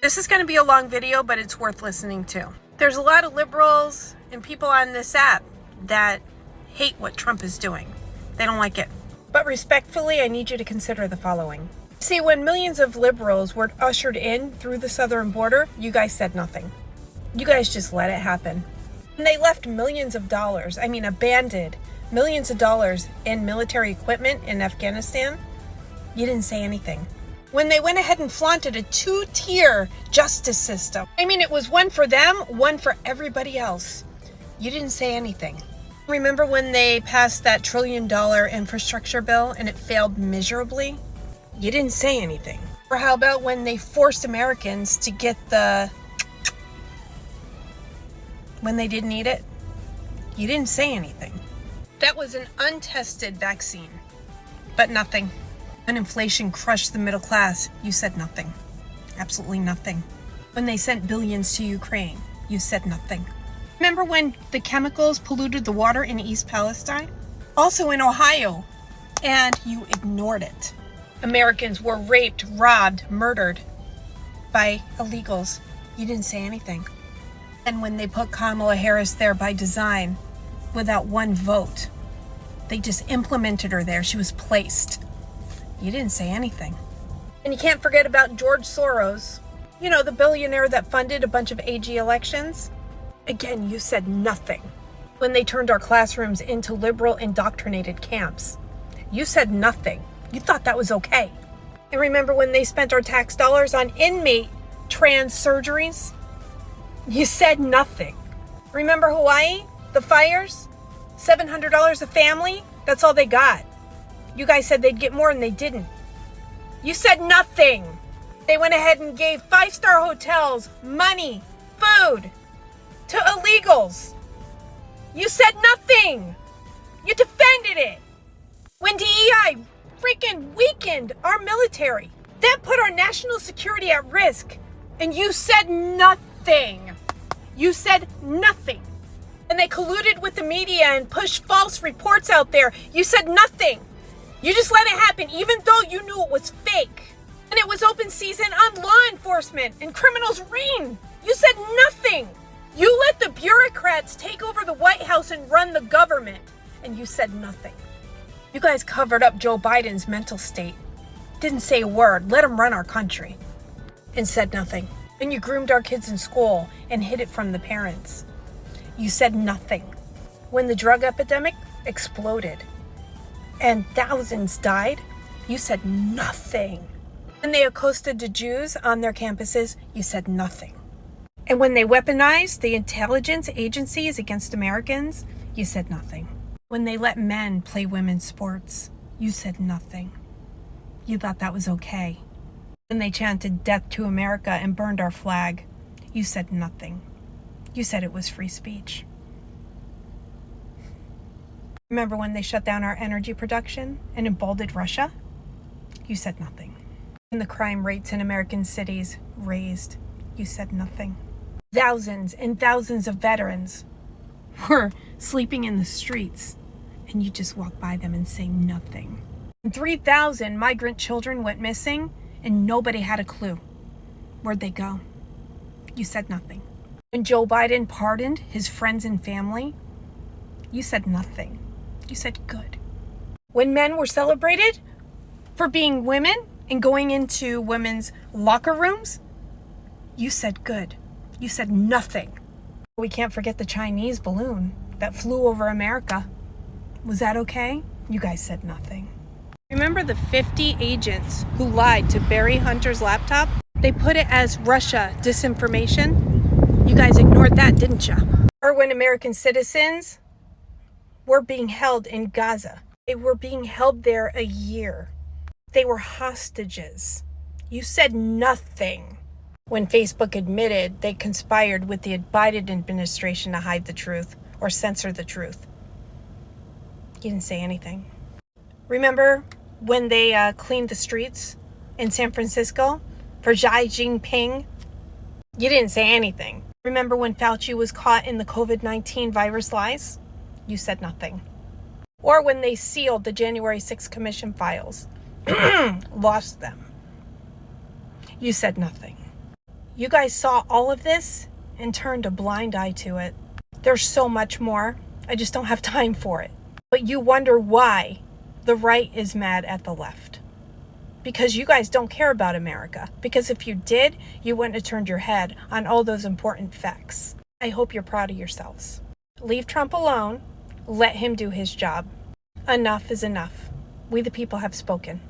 This is going to be a long video, but it's worth listening to. There's a lot of liberals and people on this app that hate what Trump is doing. They don't like it. But respectfully, I need you to consider the following. See, when millions of liberals were ushered in through the southern border, you guys said nothing. You guys just let it happen. And they left millions of dollars, abandoned millions of dollars in military equipment in Afghanistan. You didn't say anything. When they went ahead and flaunted a 2-tier justice system. It was one for them, one for everybody else. You didn't say anything. Remember when they passed that $1 trillion infrastructure bill and it failed miserably? You didn't say anything. Or how about when they forced Americans to get when they didn't need it? You didn't say anything. That was an untested vaccine, but nothing. When inflation crushed the middle class, you said nothing. Absolutely nothing. When they sent billions to Ukraine, you said nothing. Remember when the chemicals polluted the water in East Palestine? Also in Ohio, and you ignored it. Americans were raped, robbed, murdered by illegals. You didn't say anything. And when they put Kamala Harris there by design, without one vote, they just implemented her there. She was placed. You didn't say anything. And you can't forget about George Soros, the billionaire that funded a bunch of AG elections. Again, you said nothing. When they turned our classrooms into liberal indoctrinated camps, you said nothing. You thought that was okay. And remember when they spent our tax dollars on inmate trans surgeries? You said nothing. Remember Hawaii? The fires? $700 a family? That's all they got. You guys said they'd get more and they didn't. You said nothing. They went ahead and gave 5-star hotels, money, food to illegals. You said nothing. You defended it. When DEI freaking weakened our military, that put our national security at risk. And you said nothing. You said nothing. And they colluded with the media and pushed false reports out there. You said nothing. You just let it happen, even though you knew it was fake. And it was open season on law enforcement and criminals reign. You said nothing. You let the bureaucrats take over the White House and run the government. And you said nothing. You guys covered up Joe Biden's mental state. Didn't say a word. Let him run our country. And said nothing. And you groomed our kids in school and hid it from the parents. You said nothing. When the drug epidemic exploded and thousands died, you said nothing. When they accosted the Jews on their campuses, you said nothing. And when they weaponized the intelligence agencies against Americans, you said nothing. When they let men play women's sports, you said nothing. You thought that was okay. When they chanted death to America and burned our flag, you said nothing. You said it was free speech. Remember when they shut down our energy production and emboldened Russia? You said nothing. When the crime rates in American cities raised, you said nothing. Thousands and thousands of veterans were sleeping in the streets, and you just walk by them and say nothing. And 3,000 migrant children went missing, and nobody had a clue. Where'd they go? You said nothing. When Joe Biden pardoned his friends and family, you said nothing. You said good. When men were celebrated for being women and going into women's locker rooms, you said good. You said nothing. We can't forget the Chinese balloon that flew over America. Was that okay? You guys said nothing. Remember the 50 agents who lied to Barry Hunter's laptop? They put it as Russia disinformation. You guys ignored that, didn't you? Or when American citizens were being held in Gaza. They were being held there a year. They were hostages. You said nothing. When Facebook admitted they conspired with the Biden administration to hide the truth or censor the truth. You didn't say anything. Remember when they cleaned the streets in San Francisco for Xi Jinping? You didn't say anything. Remember when Fauci was caught in the COVID-19 virus lies? You said nothing. Or when they sealed the January 6th Commission files, lost them. You said nothing. You guys saw all of this and turned a blind eye to it. There's so much more. I just don't have time for it. But you wonder why the right is mad at the left. Because you guys don't care about America. Because if you did, you wouldn't have turned your head on all those important facts. I hope you're proud of yourselves. Leave Trump alone. Let him do his job. Enough is enough. We the people have spoken.